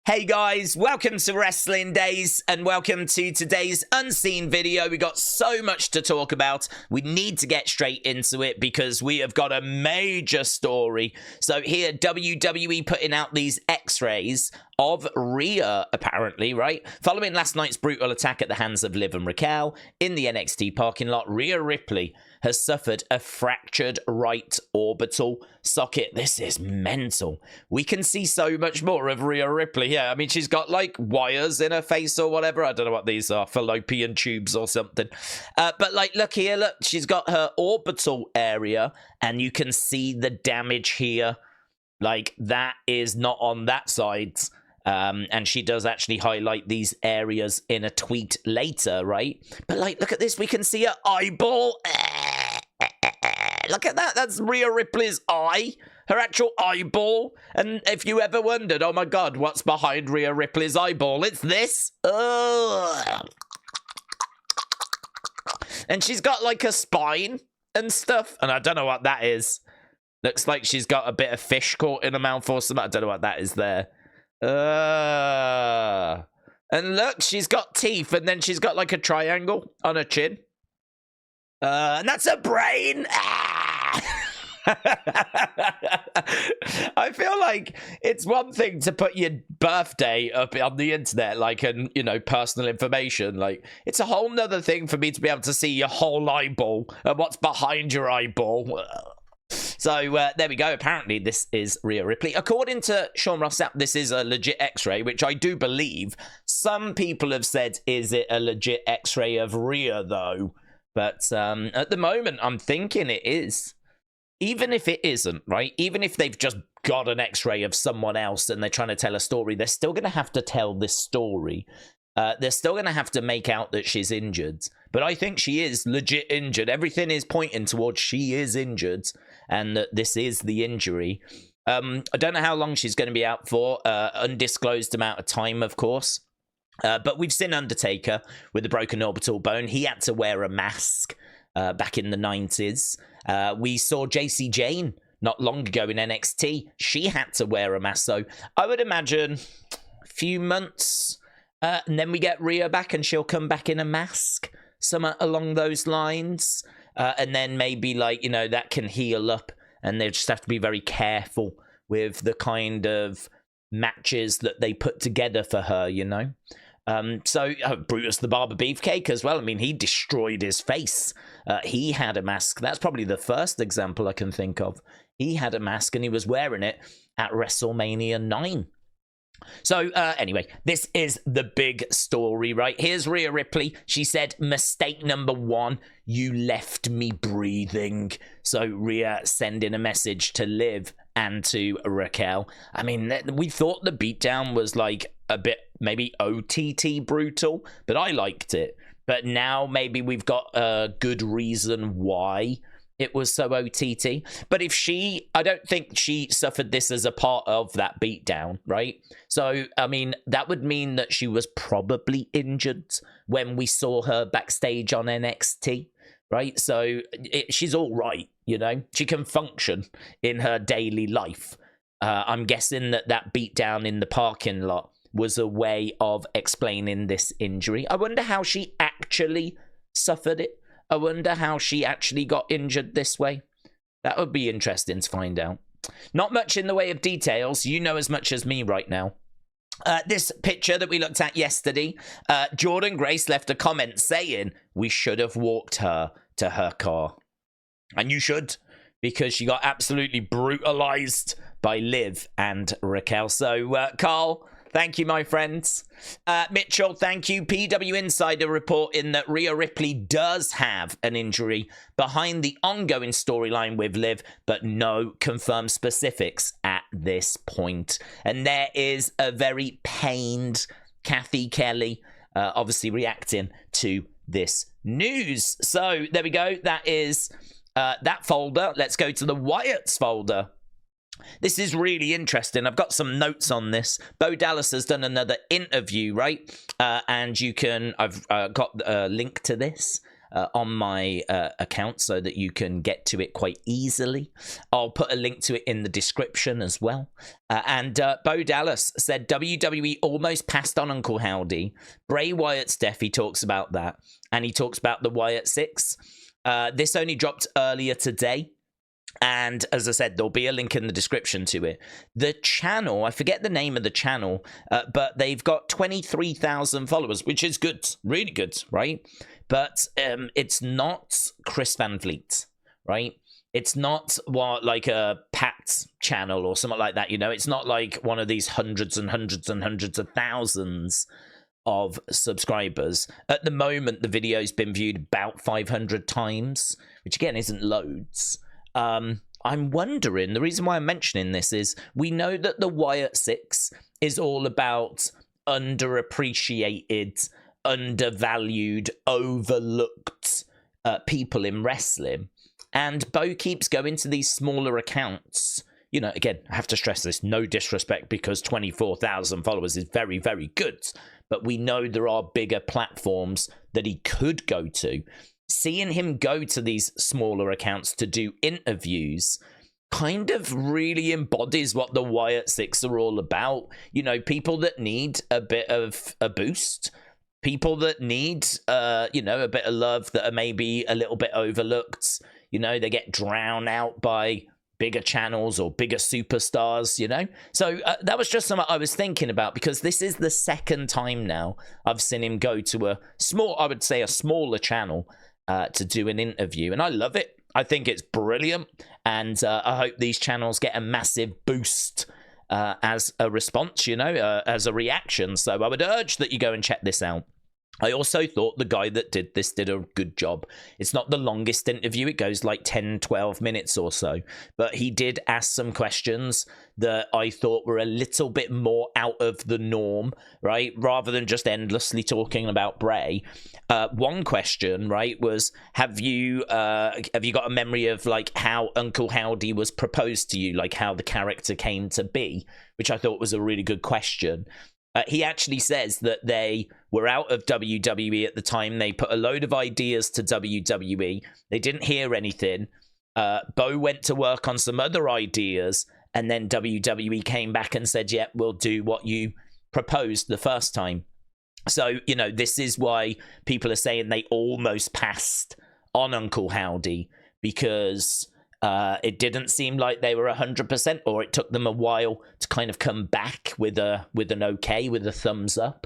Hey guys, welcome to Wrestling Days and welcome to today's unseen video. We got so much to talk about. We need to get straight into it because we have got a major story. So here, WWE putting out these x-rays of Rhea, apparently, right? Following last night's brutal attack at the hands of Liv and Raquel in the NXT parking lot, Rhea Ripley has suffered a fractured right orbital socket. This is mental. We can see so much more of Rhea Ripley here. I mean, she's got like wires in her face or whatever. I don't know what these are, fallopian tubes or something. But like, look here, look, she's got her orbital area and you can see the damage here. Like, that is not on that side. And she does actually highlight these areas in a tweet later, right? But like, look at this. We can see her eyeball. Look at that. That's Rhea Ripley's eye. Her actual eyeball. And if you ever wondered, oh my God, what's behind Rhea Ripley's eyeball? It's this. Ugh. And she's got like a spine and stuff. And I don't know what that is. Looks like she's got a bit of fish caught in her mouth or something. I don't know what that is there. And look, she's got teeth, and then she's got like a triangle on her chin. And that's her brain. I feel like it's one thing to put your birthday up on the internet, like, and you know, personal information. Like, it's a whole nother thing for me to be able to see your whole eyeball and what's behind your eyeball. So there we go. Apparently, this is Rhea Ripley. According to Sean Ross Sapp, this is a legit X-ray, which I do believe. Some people have said, is it a legit X-ray of Rhea, though? But at the moment, I'm thinking it is. Even if it isn't, right? Even if they've just got an X-ray of someone else and they're trying to tell a story, they're still going to have to tell this story. They're still going to have to make out that she's injured. But I think she is legit injured. Everything is pointing towards she is injured and that this is the injury. I don't know how long she's going to be out for. Undisclosed amount of time, of course. But we've seen Undertaker with a broken orbital bone. He had to wear a mask back in the 90s. We saw JC Jane not long ago in NXT. She had to wear a mask. So I would imagine a few months... and then we get Rhea back and she'll come back in a mask, something along those lines. And then maybe, like, you know, that can heal up and they just have to be very careful with the kind of matches that they put together for her, you know. So Brutus the Barber Beefcake as well. I mean, he destroyed his face. He had a mask. That's probably the first example I can think of. He had a mask and he was wearing it at WrestleMania 9. So, anyway, this is the big story, right? Here's Rhea Ripley. She said, mistake number one, you left me breathing. So, Rhea sending a message to Liv and to Raquel. I mean, we thought the beatdown was like a bit maybe OTT brutal, but I liked it. But now maybe we've got a good reason why it was so OTT. But if I don't think she suffered this as a part of that beatdown, right? So, I mean, that would mean that she was probably injured when we saw her backstage on NXT, right? So she's all right, you know? She can function in her daily life. I'm guessing that beatdown in the parking lot was a way of explaining this injury. I wonder how she actually suffered it. I wonder how she actually got injured this way. That would be interesting to find out. Not much in the way of details. You know as much as me right now. This picture that we looked at yesterday, Jordynne Grace left a comment saying we should have walked her to her car. And you should, because she got absolutely brutalized by Liv and Raquel. So, Carl... thank you, my friends. Mitchell, thank you. PW Insider reporting that Rhea Ripley does have an injury behind the ongoing storyline with Liv, but no confirmed specifics at this point. And there is a very pained Cathy Kelley, obviously reacting to this news. So there we go. That is that folder. Let's go to the Wyatt's folder. This is really interesting. I've got some notes on this. Bo Dallas has done another interview, right? And I've got a link to this on my account so that you can get to it quite easily. I'll put a link to it in the description as well. And Bo Dallas said, WWE almost passed on Uncle Howdy. Bray Wyatt's death, he talks about that. And he talks about the Wyatt Sicks. This only dropped earlier today. And as I said, there'll be a link in the description to it. The channel, I forget the name of the channel, but they've got 23,000 followers, which is good, really good, right? But it's not Chris Van Vliet, right? It's not like a Pat channel or something like that, you know? It's not like one of these hundreds and hundreds and hundreds of thousands of subscribers. At the moment, the video's been viewed about 500 times, which again isn't loads. I'm wondering, the reason why I'm mentioning this is we know that the Wyatt Sicks is all about underappreciated, undervalued, overlooked people in wrestling. And Bo keeps going to these smaller accounts. You know, again, I have to stress this, no disrespect, because 24,000 followers is very, very good. But we know there are bigger platforms that he could go to. Seeing him go to these smaller accounts to do interviews kind of really embodies what the Wyatt Sicks are all about. You know, people that need a bit of a boost, people that need, you know, a bit of love, that are maybe a little bit overlooked. You know, they get drowned out by bigger channels or bigger superstars, you know? So that was just something I was thinking about, because this is the second time now I've seen him go to a small, I would say a smaller channel to do an interview, and I love it. I think it's brilliant, and I hope these channels get a massive boost as a response, you know, as a reaction. So I would urge that you go and check this out. I also thought the guy that did this did a good job. It's not the longest interview. It goes like 10, 12 minutes or so. But he did ask some questions that I thought were a little bit more out of the norm, right? Rather than just endlessly talking about Bray. One question, right, was, have you got a memory of like how Uncle Howdy was proposed to you? Like how the character came to be? Which I thought was a really good question. He actually says that they were out of WWE at the time. They put a load of ideas to WWE. They didn't hear anything. Bo went to work on some other ideas, and then WWE came back and said, yeah, we'll do what you proposed the first time. So, you know, this is why people are saying they almost passed on Uncle Howdy, because it didn't seem like they were 100%, or it took them a while to kind of come back with an okay, with a thumbs up.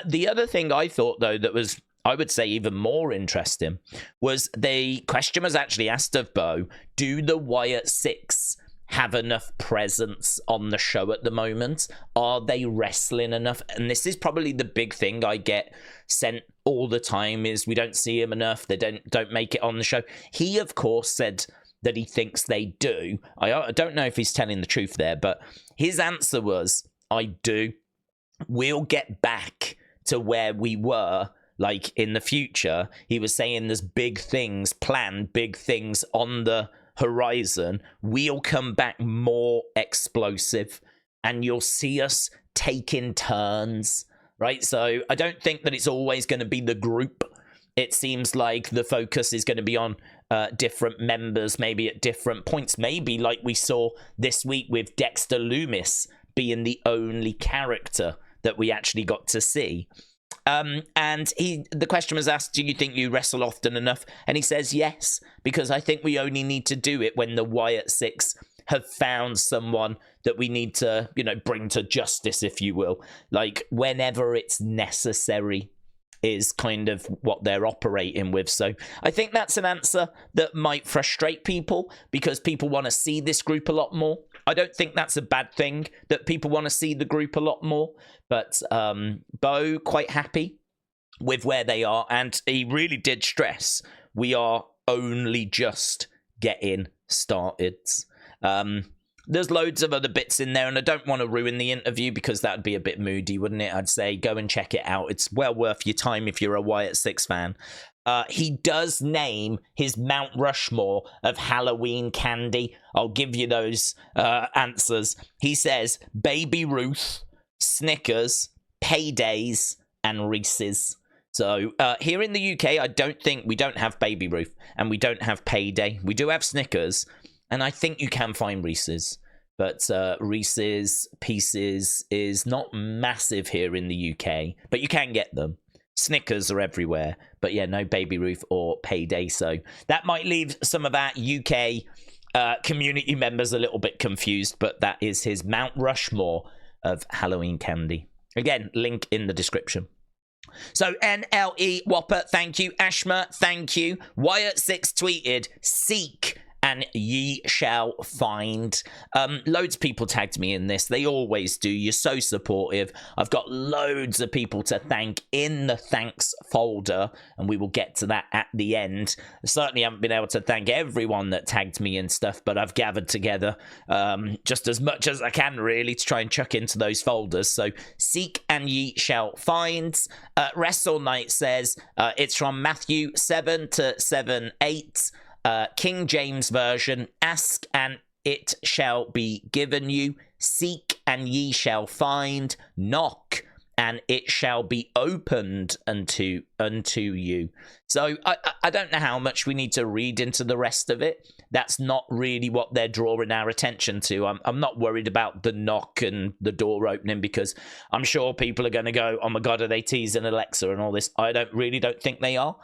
The other thing I thought, though, that was, I would say, even more interesting, was the question was actually asked of Bo, do the Wyatt Sicks have enough presence on the show at the moment? Are they wrestling enough? And this is probably the big thing I get sent all the time, is we don't see them enough. They don't make it on the show. He, of course, said that he thinks they do. I don't know if he's telling the truth there, but his answer was, I do. We'll get back to where we were, like, in the future. He was saying there's big things planned, big things on the horizon. We'll come back more explosive, and you'll see us taking turns, right? So I don't think that it's always going to be the group. It seems like the focus is going to be on different members, maybe at different points. Maybe like we saw this week with Dexter Lumis being the only character that we actually got to see. And the question was asked, do you think you wrestle often enough? And he says yes, because I think we only need to do it when the Wyatt Sicks have found someone that we need to, you know, bring to justice, if you will. Like, whenever it's necessary is kind of what they're operating with. So I think that's an answer that might frustrate people, because people want to see this group a lot more. I don't think that's a bad thing, that people want to see the group a lot more. But Bo, quite happy with where they are. And he really did stress, we are only just getting started. There's loads of other bits in there, and I don't want to ruin the interview because that would be a bit moody, wouldn't it? I'd say go and check it out. It's well worth your time if you're a Wyatt Sicks fan. He does name his Mount Rushmore of Halloween candy. I'll give you those answers. He says Baby Ruth, Snickers, Paydays, and Reese's. So here in the UK, we don't have Baby Ruth and we don't have Payday. We do have Snickers, and I think you can find Reese's. But Reese's Pieces is not massive here in the UK, but you can get them. Snickers are everywhere, but yeah, no Baby Ruth or Payday. So that might leave some of our UK community members a little bit confused, but that is his Mount Rushmore of Halloween candy. Again, link in the description. So NLE Whopper, thank you. Ashma, thank you. Wyatt Sicks tweeted, "Seek and ye shall find." Loads of people tagged me in this. They always do. You're so supportive. I've got loads of people to thank in the thanks folder, and we will get to that at the end. I certainly haven't been able to thank everyone that tagged me and stuff, but I've gathered together just as much as I can, really, to try and chuck into those folders. So seek and ye shall find. Wrestle Night says it's from Matthew 7 to 7:8. King James Version, ask and it shall be given you, seek and ye shall find, knock and it shall be opened unto you. So I don't know how much we need to read into the rest of it. That's not really what they're drawing our attention to. I'm not worried about the knock and the door opening, because I'm sure people are going to go, oh my God, are they teasing Alexa and all this? I don't think they are.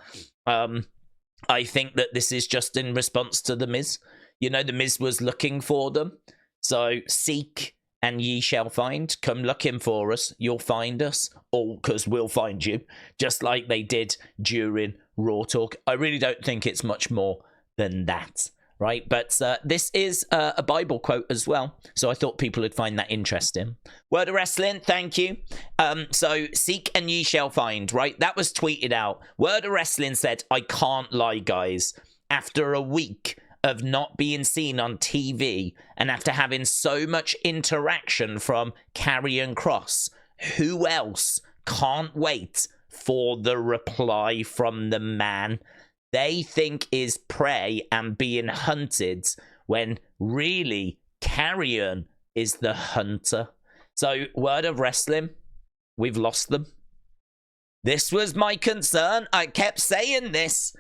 I think that this is just in response to The Miz. You know, The Miz was looking for them. So seek and ye shall find. Come looking for us. You'll find us. All because we'll find you. Just like they did during Raw Talk. I really don't think it's much more than that. Right? But this is a Bible quote as well. So I thought people would find that interesting. Word of Wrestling, thank you. So seek and ye shall find, right? That was tweeted out. Word of Wrestling said, I can't lie, guys. After a week of not being seen on TV and after having so much interaction from Karrion Kross, who else can't wait for the reply from the man they think is prey and being hunted, when really Karrion is the hunter. So, Word of Wrestling, we've lost them. This was my concern. I kept saying this.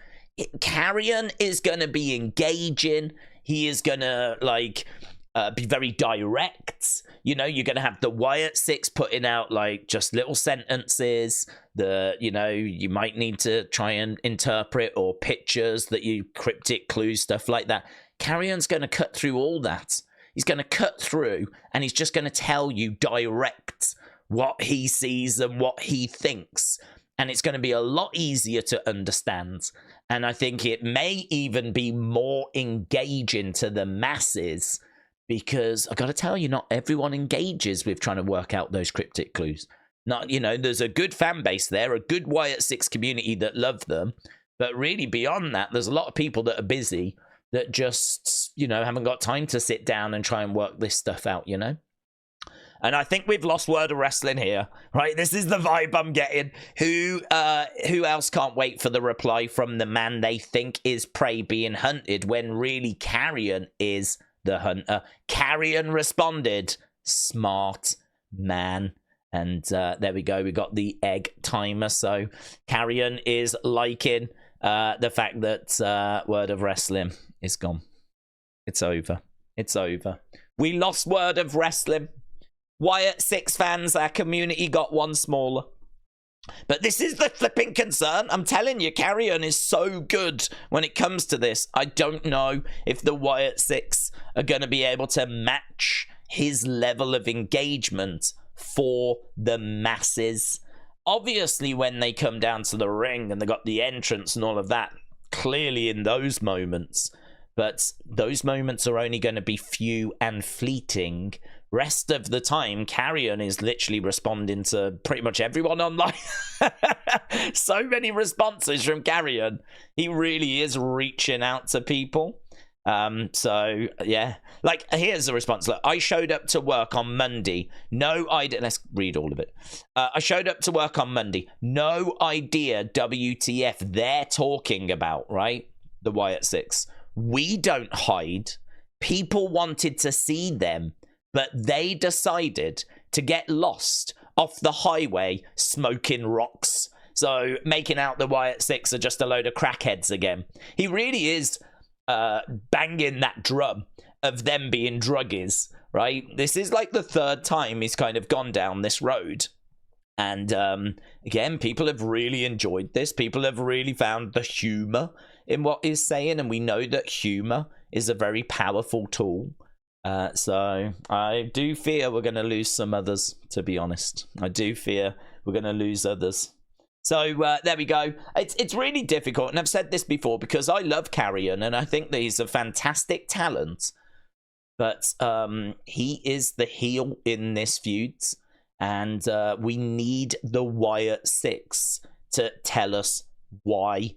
Karrion is going to be engaging. He is going to, be very direct. You know, you're going to have the Wyatt Sicks putting out, just little sentences that, you might need to try and interpret, or pictures that you, cryptic clues, stuff like that. Karrion's going to cut through all that. He's going to cut through, and he's just going to tell you direct what he sees and what he thinks. And it's going to be a lot easier to understand. And I think it may even be more engaging to the masses, because I got to tell you, not everyone engages with trying to work out those cryptic clues. Not, there's a good fan base there, a good Wyatt Sicks community that love them. But really beyond that, there's a lot of people that are busy that just, haven't got time to sit down and try and work this stuff out, And I think we've lost Word of Wrestling here, right? This is the vibe I'm getting. Who else can't wait for the reply from the man they think is prey being hunted, when really Karrion is the hunter? Karrion responded, smart man. And there we go. We got the egg timer. So Karrion is liking the fact that Word of Wrestling is gone. It's over. It's over. We lost Word of Wrestling. Wyatt Sicks fans, our community got one smaller. But this is the flipping concern. I'm telling you, Karrion is so good when it comes to this. I don't know if the Wyatt Sicks are going to be able to match his level of engagement for the masses. Obviously, when they come down to the ring and they got the entrance and all of that, clearly in those moments. But those moments are only going to be few and fleeting. Rest of the time, Karrion is literally responding to pretty much everyone online. So many responses from Karrion. He really is reaching out to people. So, yeah. Here's the response. Look, I showed up to work on Monday. No idea. Let's read all of it. I showed up to work on Monday. No idea WTF they're talking about, right? The Wyatt Sicks. We don't hide. People wanted to see them, but they decided to get lost off the highway smoking rocks. So making out the Wyatt Sicks are just a load of crackheads again. He really is banging that drum of them being druggies, right? This is like the third time he's kind of gone down this road. And again, people have really enjoyed this. People have really found the humor in what he's saying. And we know that humor is a very powerful tool. So I do fear we're going to lose some others, to be honest. I do fear we're going to lose others. So there we go. It's really difficult. And I've said this before because I love Karrion and I think that he's a fantastic talent. But he is the heel in this feud. And we need the Wyatt Sicks to tell us why.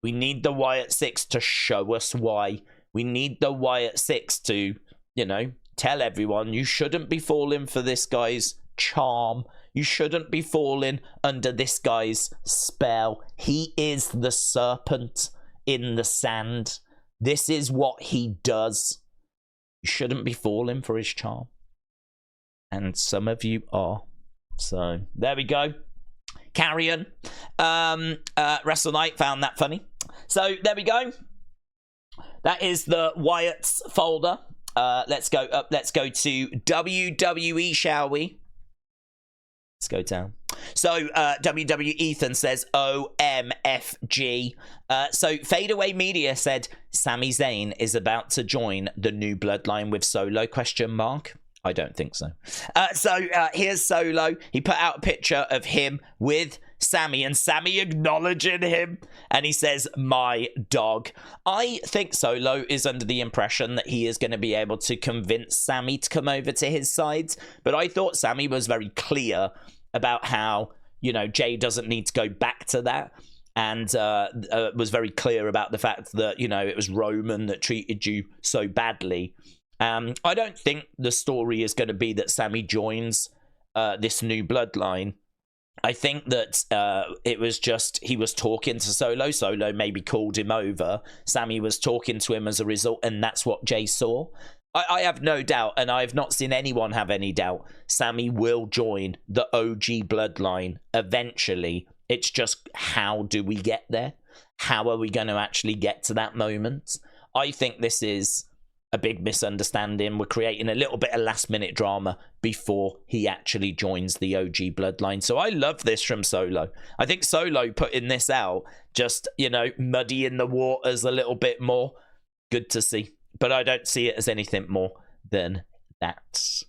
We need the Wyatt Sicks to show us why. We need the Wyatt Sicks to, you know, tell everyone you shouldn't be falling for this guy's charm. You shouldn't be falling under this guy's spell. He is the serpent in the sand. This is what he does. You shouldn't be falling for his charm. And some of you are. So, there we go. Karrion. Wrestle Night found that funny. So, there we go. That is the Wyatt's folder. Let's go up. Let's go to WWE, shall we? Let's go down. So, WWE Ethan says, OMFG. So, Fadeaway Media said, Sami Zayn is about to join the new bloodline with Solo, ? I don't think so. Here's Solo. He put out a picture of him with Sami and Sami acknowledging him. And he says, my dog. I think Solo is under the impression that he is going to be able to convince Sami to come over to his side. But I thought Sami was very clear about how, you know, Jay doesn't need to go back to that. And was very clear about the fact that, you know, it was Roman that treated you so badly. I don't think the story is going to be that Sami joins this new bloodline. I think that it was just he was talking to Solo. Solo maybe called him over. Sami was talking to him as a result, and that's what Jay saw. I have no doubt, and I have not seen anyone have any doubt, Sami will join the OG bloodline eventually. It's just, how do we get there? How are we going to actually get to that moment? I think this is a big misunderstanding. We're creating a little bit of last minute drama before he actually joins the OG bloodline. So I love this from Solo. I think Solo putting this out, just, you know, muddying the waters a little bit more. Good to see. But I don't see it as anything more than that.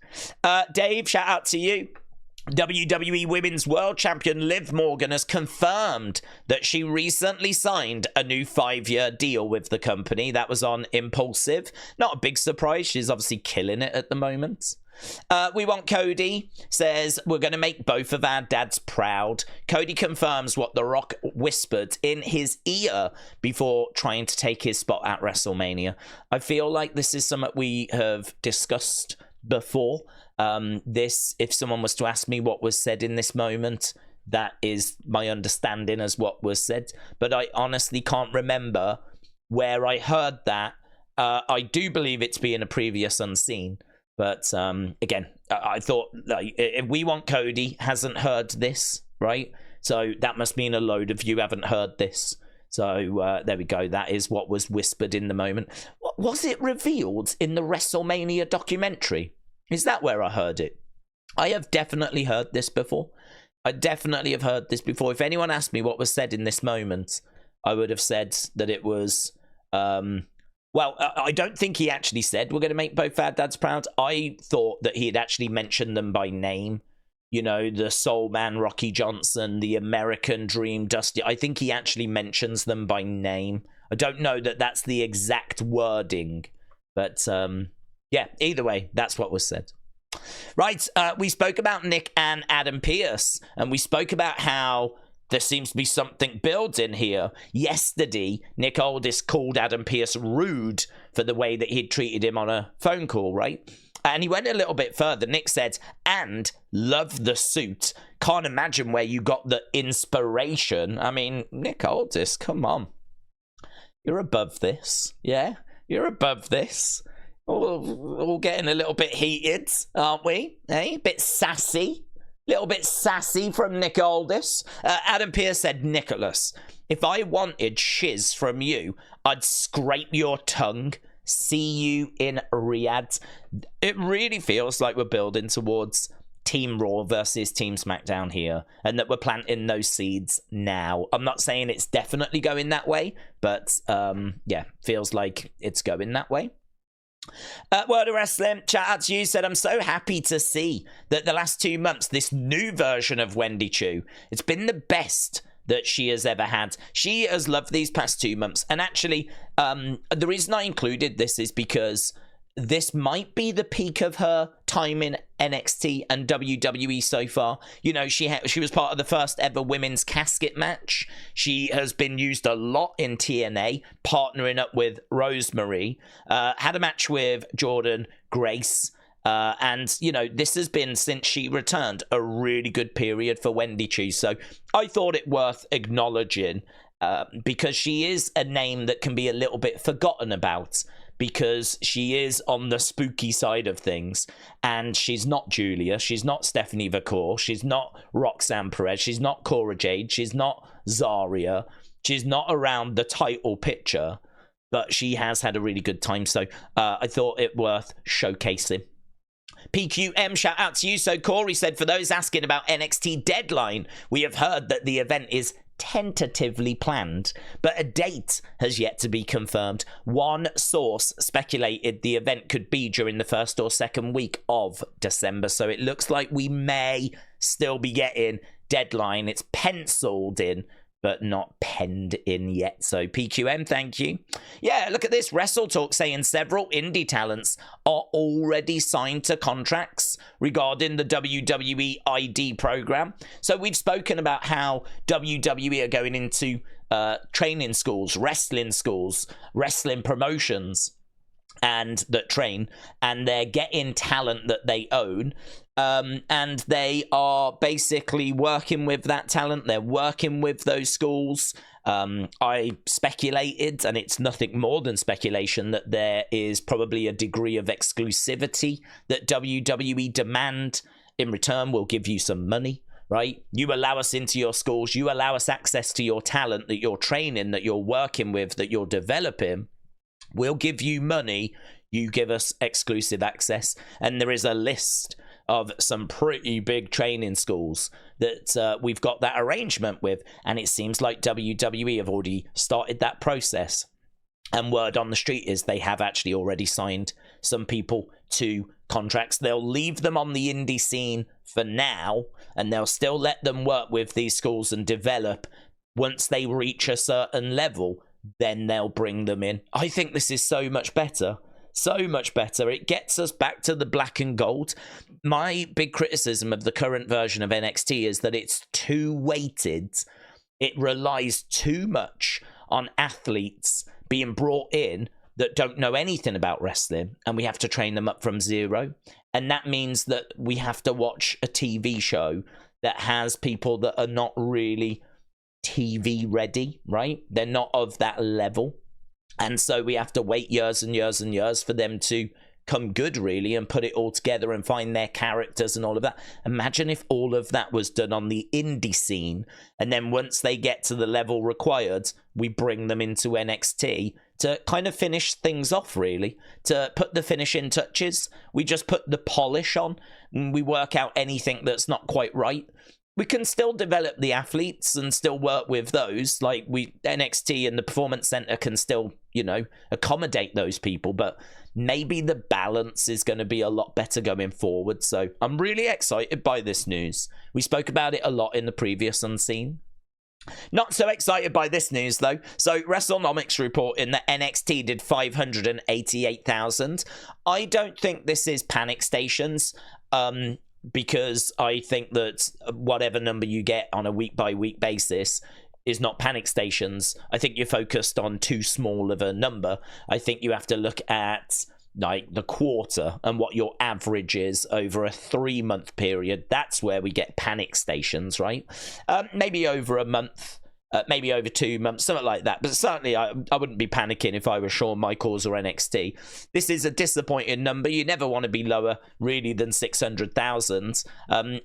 Dave, shout out to you. WWE Women's World Champion Liv Morgan has confirmed that she recently signed a new 5-year deal with the company. That was on Impulsive. Not a big surprise. She's obviously killing it at the moment. We Want Cody says, we're going to make both of our dads proud. Cody confirms what The Rock whispered in his ear before trying to take his spot at WrestleMania. I feel like this is something we have discussed before. If someone was to ask me what was said in this moment, that is my understanding as what was said. But I honestly can't remember where I heard that. I do believe it's being a previous unseen. But again, I thought, like, if We Want Cody hasn't heard this, right? So that must mean a load of you haven't heard this. So there we go. That is what was whispered in the moment. Was it revealed in the WrestleMania documentary? Is that where I heard it? I have definitely heard this before. I definitely have heard this before. If anyone asked me what was said in this moment, I would have said that it was... Well, I don't think he actually said we're going to make both our dads proud. I thought that he had actually mentioned them by name. You know, the Soul Man, Rocky Johnson, the American Dream, Dusty. I think he actually mentions them by name. I don't know that that's the exact wording. But, yeah, either way, that's what was said. Right, we spoke about Nick and Adam Pearce. And we spoke about how there seems to be something building here. Yesterday, Nick Aldis called Adam Pearce rude for the way that he'd treated him on a phone call, right? And he went a little bit further. Nick said, and love the suit. Can't imagine where you got the inspiration. I mean, Nick Aldis, come on. You're above this, yeah? You're above this. All getting a little bit heated, aren't we? Eh? A bit sassy. Little bit sassy from Nick Aldis. Adam Pearce said, Nicholas, if I wanted shiz from you, I'd scrape your tongue. See you in Riyadh. It really feels like we're building towards Team Raw versus Team SmackDown here, and that we're planting those seeds now. I'm not saying it's definitely going that way, but yeah, feels like it's going that way. World of Wrestling, shout out to you, said, I'm so happy to see that the last 2 months, this new version of Wendy Choo, it's been the best that she has ever had. She has loved these past 2 months. And actually, the reason I included this is because this might be the peak of her time in NXT and WWE so far. You know, she was part of the first ever women's casket match. She has been used a lot in TNA, partnering up with Rosemary. Had a match with Jordynne Grace. And, you know, this has been, since she returned, a really good period for Wendy Choo. So I thought it worth acknowledging because she is a name that can be a little bit forgotten about, because she is on the spooky side of things, and she's not Giulia, she's not Stephanie Vacour, she's not Roxanne Perez, she's not Cora Jade, she's not Zarya, she's not around the title picture, but she has had a really good time, so I thought it worth showcasing. PQM, shout out to you. So Corey said, for those asking about NXT Deadline, we have heard that the event is tentatively planned, but a date has yet to be confirmed. One source speculated the event could be during the first or second week of December, so it looks like we may still be getting Deadline. It's penciled in, but not penned in yet. So PQM, thank you. Yeah, look at this. Wrestle Talk saying several indie talents are already signed to contracts regarding the WWE ID program. So we've spoken about how WWE are going into training schools, wrestling promotions, and that train, and they're getting talent that they own, and they are basically working with that talent. They're working with those schools. I speculated, and it's nothing more than speculation, that there is probably a degree of exclusivity that WWE demand. In return, we'll give you some money, right? You allow us into your schools, you allow us access to your talent that you're training, that you're working with, that you're developing. We'll give you money, you give us exclusive access. And there is a list of some pretty big training schools that we've got that arrangement with. And it seems like WWE have already started that process. And word on the street is they have actually already signed some people to contracts. They'll leave them on the indie scene for now, and they'll still let them work with these schools and develop. Once they reach a certain level, then they'll bring them in. I think this is so much better. So much better. It gets us back to the black and gold. My big criticism of the current version of NXT is that it's too weighted. It relies too much on athletes being brought in that don't know anything about wrestling, and we have to train them up from zero. And that means that we have to watch a TV show that has people that are not really TV ready, right? They're not of that level. And so we have to wait years and years and years for them to come good, really, and put it all together and find their characters and all of that. Imagine if all of that was done on the indie scene, and then once they get to the level required, we bring them into NXT to kind of finish things off, really, to put the finishing touches. We just put the polish on, and we work out anything that's not quite right. We can still develop the athletes and still work with those. Like NXT and the Performance Center can still, you know, accommodate those people, but maybe the balance is going to be a lot better going forward. So I'm really excited by this news. We spoke about it a lot in the previous Unseen. Not so excited by this news, though. So WrestleNomics reporting that NXT did 588,000. I don't think this is panic stations. Because I think that whatever number you get on a week-by-week basis is not panic stations. I think you're focused on too small of a number. I think you have to look at like the quarter and what your average is over a 3-month period. That's where we get panic stations, right? Maybe over a month, maybe over 2 months, something like that. But certainly, I wouldn't be panicking if I were Shawn Michaels or NXT. This is a disappointing number. You never want to be lower, really, than 600,000.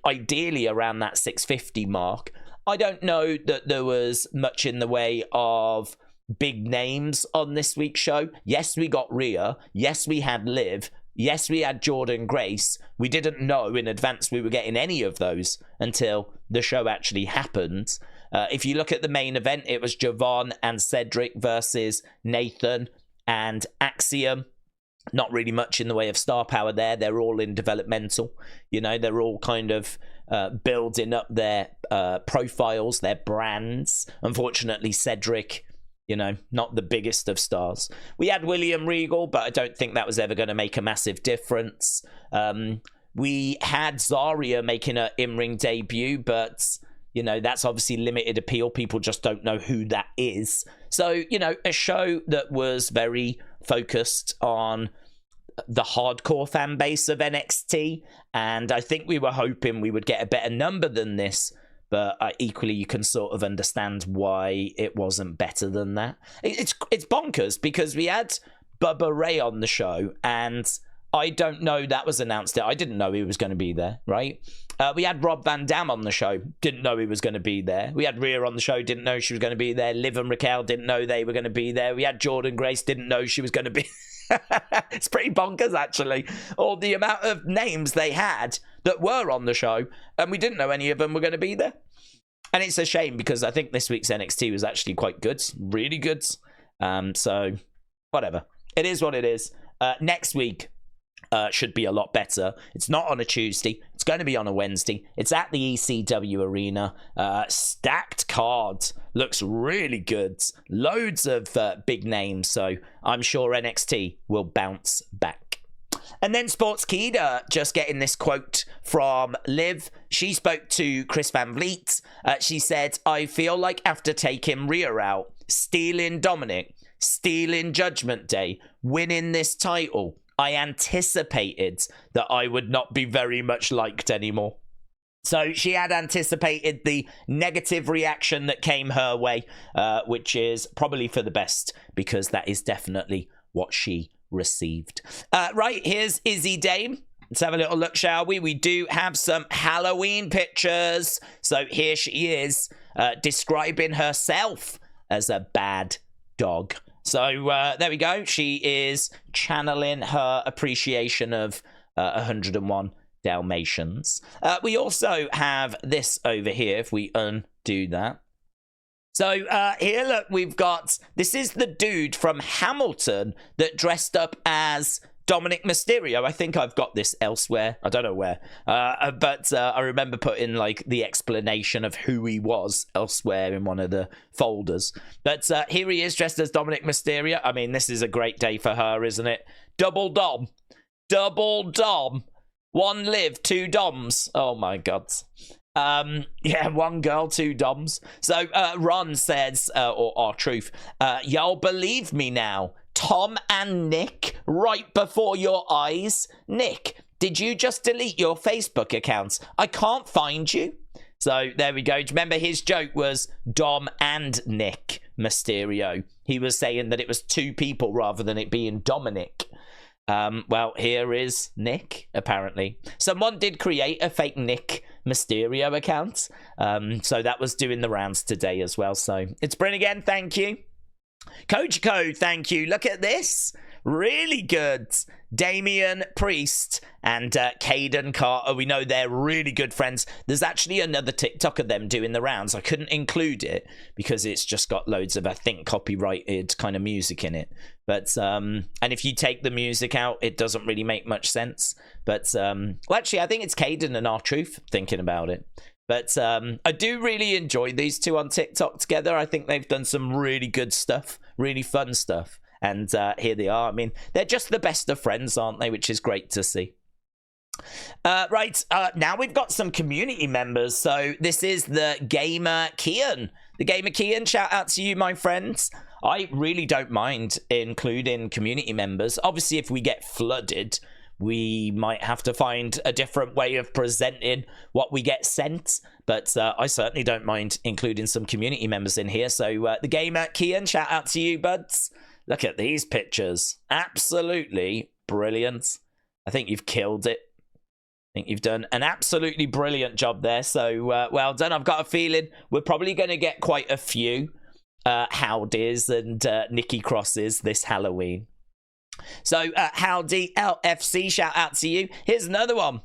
Ideally, around that 650 mark. I don't know that there was much in the way of big names on this week's show. Yes, we got Rhea. Yes, we had Liv. Yes, we had Jordynne Grace. We didn't know in advance we were getting any of those until the show actually happened. If you look at the main event, it was Javon and Cedric versus Nathan and Axiom. Not really much in the way of star power there. They're all in developmental. You know, they're all kind of building up their profiles, their brands. Unfortunately, Cedric, you know, not the biggest of stars. We had William Regal, but I don't think that was ever going to make a massive difference. We had Zarya making her in-ring debut, but, you know, that's obviously limited appeal. People just don't know who that is. So, you know, a show that was very focused on the hardcore fan base of NXT, and I think we were hoping we would get a better number than this, but equally you can sort of understand why it wasn't better than that. It's bonkers because we had Bubba Ray on the show, and I don't know that was announced. I didn't know he was going to be there, right? We had Rob Van Dam on the show, didn't know he was going to be there. We had Rhea on the show, didn't know she was going to be there. Liv and Raquel didn't know they were going to be there. We had Jordynne Grace, didn't know she was going to be It's pretty bonkers, actually. All the amount of names they had that were on the show, and we didn't know any of them were going to be there. And it's a shame because I think this week's NXT was actually quite good, really good. So, whatever. It is what it is. Next week should be a lot better. It's not on a Tuesday. It's going to be on a Wednesday. It's at the ECW Arena. Stacked card. Looks really good. Loads of big names. So I'm sure NXT will bounce back. And then Sportskeeda just getting this quote from Liv. She spoke to Chris Van Vliet. She said, I feel like after taking Rhea out, stealing Dominic, stealing Judgment Day, winning this title, I anticipated that I would not be very much liked anymore. So she had anticipated the negative reaction that came her way, which is probably for the best because that is definitely what she received. Right, here's Izzy Dame. Let's have a little look, shall we? We do have some Halloween pictures. So here she is describing herself as a bad dog. So there we go. She is channeling her appreciation of 101 Dalmatians. We also have this over here, if we undo that. So here, look, we've got, this is the dude from Hamilton that dressed up as Dominic Mysterio. I think I've got this elsewhere. I don't know where. But I remember putting like the explanation of who he was elsewhere in one of the folders. But here he is dressed as Dominic Mysterio. I mean, this is a great day for her, isn't it? Double Dom. Double Dom. One Liv, two Doms. Oh my God. Yeah, one girl, two Doms. So Ron says, or R-Truth, y'all believe me now. Tom and Nick right before your eyes. Nick, did you just delete your Facebook accounts? I can't find you. So there we go. Do you remember his joke was Dom and Nick Mysterio? He was saying that it was two people rather than it being Dominic. Well, here is Nick, apparently. Someone did create a fake Nick Mysterio account. So that was doing the rounds today as well. So it's Bryn again. Thank you. Coach Code, thank you. Look at this. Really good. Damian Priest and Caden Carter. We know they're really good friends. There's actually another TikTok of them doing the rounds. I couldn't include it because it's just got loads of, I think, copyrighted kind of music in it. But, and if you take the music out, it doesn't really make much sense. But, well, actually, I think it's Caden and R-Truth thinking about it. But I do really enjoy these two on TikTok together. I think they've done some really good stuff, really fun stuff. And here they are. I mean, they're just the best of friends, aren't they? Which is great to see. Right, now we've got some community members. So this is the Gamer Kian. The Gamer Kian, shout out to you, my friends. I really don't mind including community members. Obviously, if we get flooded we might have to find a different way of presenting what we get sent. But I certainly don't mind including some community members in here. So the gamer Kian, shout out to you, buds. Look at these pictures. Absolutely brilliant. I think you've killed it. I think you've done an absolutely brilliant job there. So well done. I've got a feeling we're probably going to get quite a few Howdies and Nikki Crosses this Halloween. So Howdy LFC, shout out to you. Here's another one.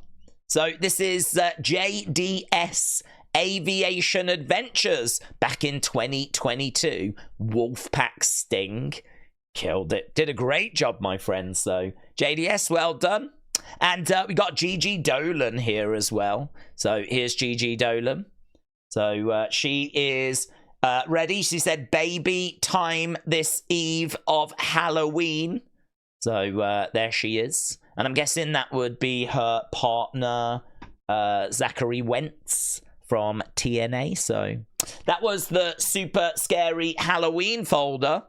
So this is JDS Aviation Adventures back in 2022. Wolfpack Sting. Killed it. Did a great job, my friend. So JDS, well done. And we got Gigi Dolan here as well. So here's Gigi Dolan. So she is ready. She said, baby time this eve of Halloween. So there she is. And I'm guessing that would be her partner, Zachary Wentz from TNA. So that was the super scary Halloween folder.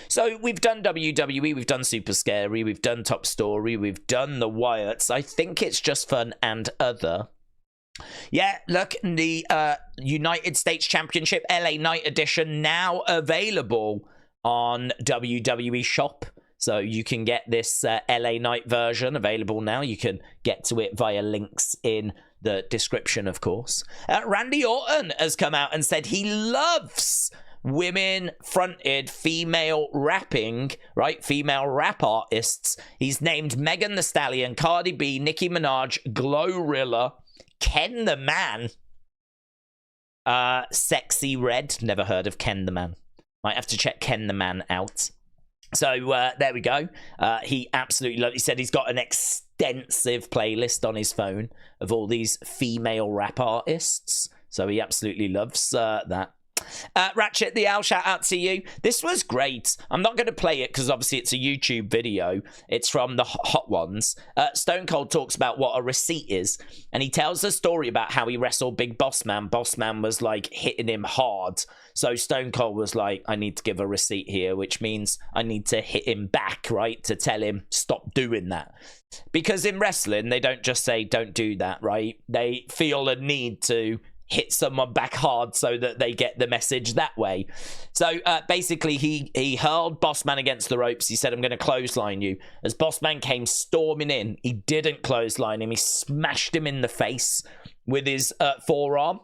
So we've done WWE, we've done Super Scary, we've done Top Story, we've done the Wyatts. I think it's just fun and other. Yeah, look, the United States Championship LA Knight Edition now available on WWE Shop. So you can get this LA Knight version available now. You can get to it via links in the description, of course. Randy Orton has come out and said he loves women-fronted female rapping, right? Female rap artists. He's named Megan Thee Stallion, Cardi B, Nicki Minaj, Glorilla, Ken the Man, Sexy Red. Never heard of Ken the Man. Might have to check Ken the Man out. So there we go. He absolutely loved. He said he's got an extensive playlist on his phone of all these female rap artists. So he absolutely loves that. Ratchet the Owl, shout out to you. This was great. I'm not going to play it because obviously it's a YouTube video. It's from the Hot Ones. Stone Cold talks about what a receipt is, and he tells a story about how he wrestled Big Boss Man. Boss Man was like hitting him hard, so Stone Cold was like, I need to give a receipt here, which means I need to hit him back, right, to tell him stop doing that. Because in wrestling, they don't just say don't do that, right? They feel a need to hit someone back hard so that they get the message that way. So basically he hurled Bossman against the ropes. He said, I'm going to clothesline you. As Bossman came storming in, he didn't clothesline him. He smashed him in the face with his forearm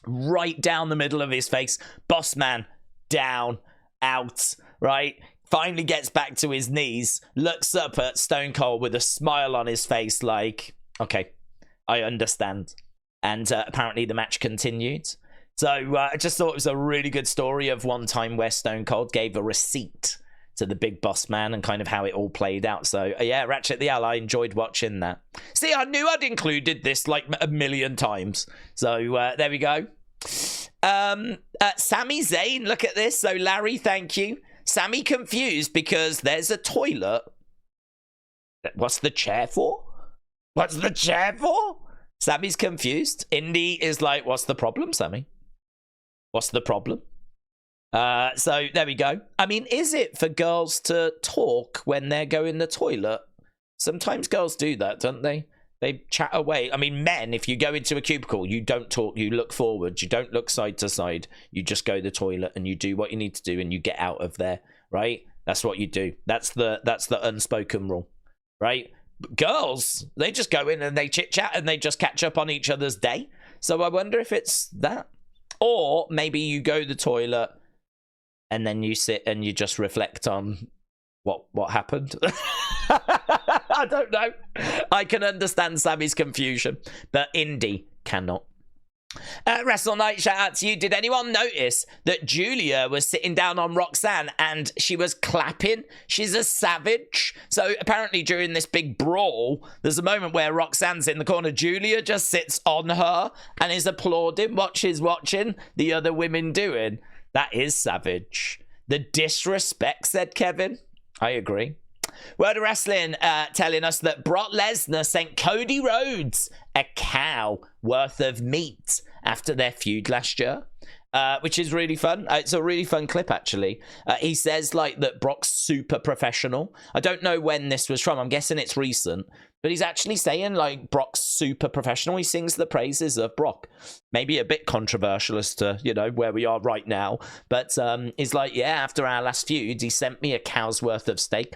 right down the middle of his face. Bossman down, out, right? Finally gets back to his knees, looks up at Stone Cold with a smile on his face like, okay, I understand. And apparently the match continued. So I just thought it was a really good story of one time where Stone Cold gave a receipt to the Big Boss Man and kind of how it all played out. So yeah, Ratchet the Owl, I enjoyed watching that. See, I knew I'd included this like a million times. So there we go. Sami Zayn, look at this. So Larry, thank you. Sami confused because there's a toilet. What's the chair for? What's the chair for? Sammy's confused. Indy is like, what's the problem, Sami? What's the problem? So there we go. I mean, is it for girls to talk when they're going to the toilet? Sometimes girls do that, don't they? They chat away. I mean, men, if you go into a cubicle, you don't talk, you look forward, you don't look side to side. You just go to the toilet and you do what you need to do and you get out of there, right? That's what you do. That's the unspoken rule, right? Girls, they just go in and they chit chat and they just catch up on each other's day. So I wonder if it's that, or maybe you go to the toilet and then you sit and you just reflect on what happened. I don't know. I can understand Sammy's confusion, but Indy cannot. Wrestle Night, shout out to you. Did anyone notice that Giulia was sitting down on Roxanne and she was clapping? She's a savage. So apparently during this big brawl, there's a moment where Roxanne's in the corner. Giulia just sits on her and is applauding what she's watching the other women doing. That is savage. The disrespect, said Kevin. I agree. World of Wrestling telling us that Brock Lesnar sent Cody Rhodes a cow worth of meat after their feud last year. which is really fun. It's a really fun clip, actually. He says, like, that Brock's super professional. I don't know when this was from. I'm guessing it's recent. But he's actually saying, like, Brock's super professional. He sings the praises of Brock. Maybe a bit controversial as to, you know, where we are right now. But he's like, yeah, after our last feud, he sent me a cow's worth of steak.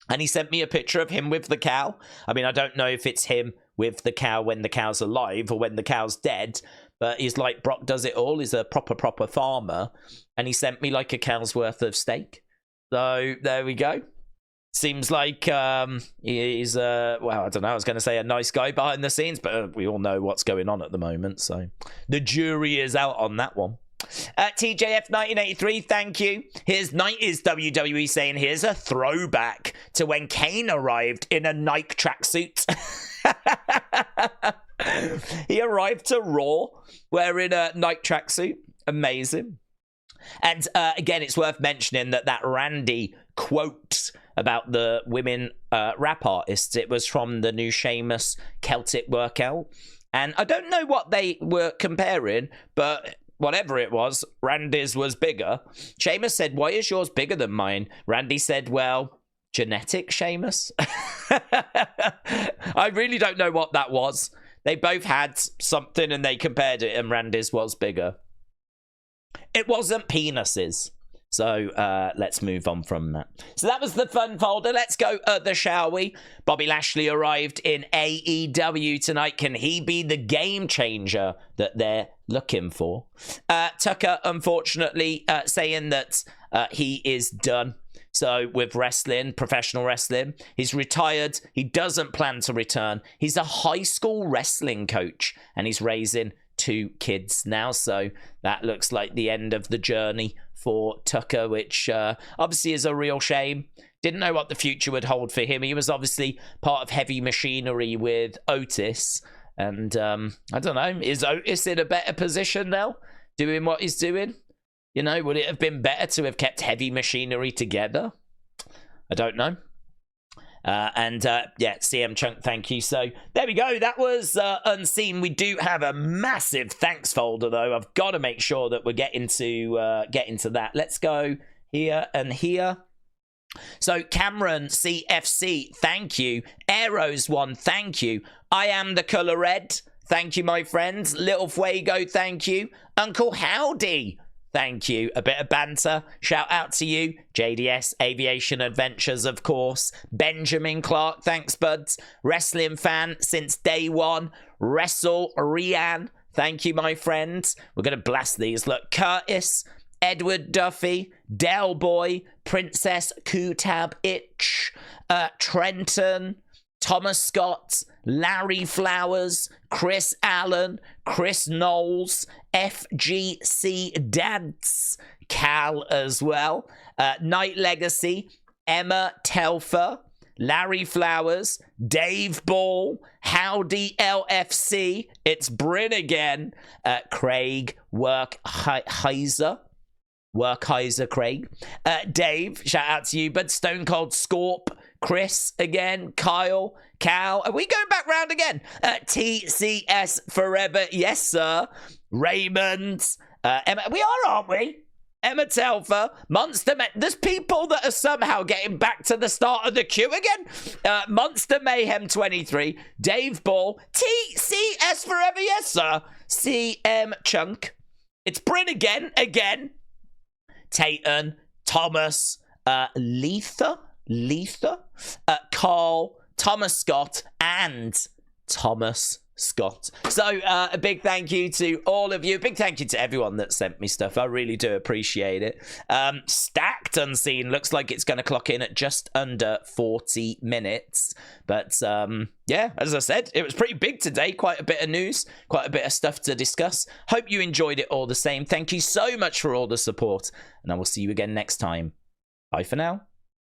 And he sent me a picture of him with the cow. I mean, I don't know if it's him with the cow when the cow's alive or when the cow's dead. But he's like, Brock does it all. He's a proper farmer. And he sent me like a cow's worth of steak. So there we go. Seems like he's, well, I don't know. I was going to say a nice guy behind the scenes. But we all know what's going on at the moment. So the jury is out on that one. TJF 1983, thank you. Here's 90s WWE saying, here's a throwback to when Kane arrived in a Nike tracksuit. He arrived to Raw wearing a Nike tracksuit. Amazing. And again, it's worth mentioning that Randy quote about the women rap artists, it was from the new Sheamus Celtic workout. And I don't know what they were comparing, but whatever it was, Randy's was bigger. Sheamus said, why is yours bigger than mine? Randy said, well, genetic, Sheamus. I really don't know what that was. They both had something and they compared it, and Randy's was bigger. It wasn't penises. So let's move on from that. So that was the fun folder. Let's go shall we? Bobby Lashley arrived in AEW tonight. Can he be the game changer that they're looking for? Tucker, unfortunately, saying that he is done. So with wrestling, professional wrestling, he's retired. He doesn't plan to return. He's a high school wrestling coach and he's raising 2 kids now. So that looks like the end of the journey for Tucker, which obviously is a real shame. Didn't know what the future would hold for him. He was obviously part of Heavy Machinery with Otis. And I don't know, is Otis in a better position now doing what he's doing? You know, would it have been better to have kept Heavy Machinery together? I don't know. Yeah, CM Chunk, thank you. So there we go. That was Unseen. We do have a massive thanks folder, though. I've got to make sure that we're getting to that. Let's go here and here. So Cameron CFC, thank you. Arrows 1, thank you. I am the colour red, thank you, my friends. Little Fuego, thank you. Uncle Howdy, thank you. A bit of banter. Shout out to you. JDS Aviation Adventures, of course. Benjamin Clark, thanks, buds. Wrestling fan since day one. Wrestle Rian, thank you, my friends. We're going to blast these. Look, Curtis, Edward Duffy, Del Boy, Princess Kutab Itch, Trenton, Thomas Scott, Larry Flowers, Chris Allen, Chris Knowles, FGC Dads, Cal as well, Night Legacy, Emma Telfer, Larry Flowers, Dave Ball, Howdy LFC, it's Bryn again, Craig Workheiser, Craig, Dave, shout out to you, but Stone Cold Scorp, Chris again, Kyle, Cal. Are we going back round again? TCS Forever, yes sir. Raymond, Emma, we are, aren't we? Emma Telfer, Monster there's people that are somehow getting back to the start of the queue again. Monster Mayhem 23, Dave Ball, TCS Forever, yes sir. CM Chunk, it's Bryn again, Tayton, Thomas, Letha, Carl, Thomas Scott, and Thomas Scott. So a big thank you to all of you. Big thank you to everyone that sent me stuff. I really do appreciate it. Stacked Unseen looks like it's going to clock in at just under 40 minutes. But yeah, as I said, it was pretty big today. Quite a bit of news, quite a bit of stuff to discuss. Hope you enjoyed it all the same. Thank you so much for all the support. And I will see you again next time. Bye for now.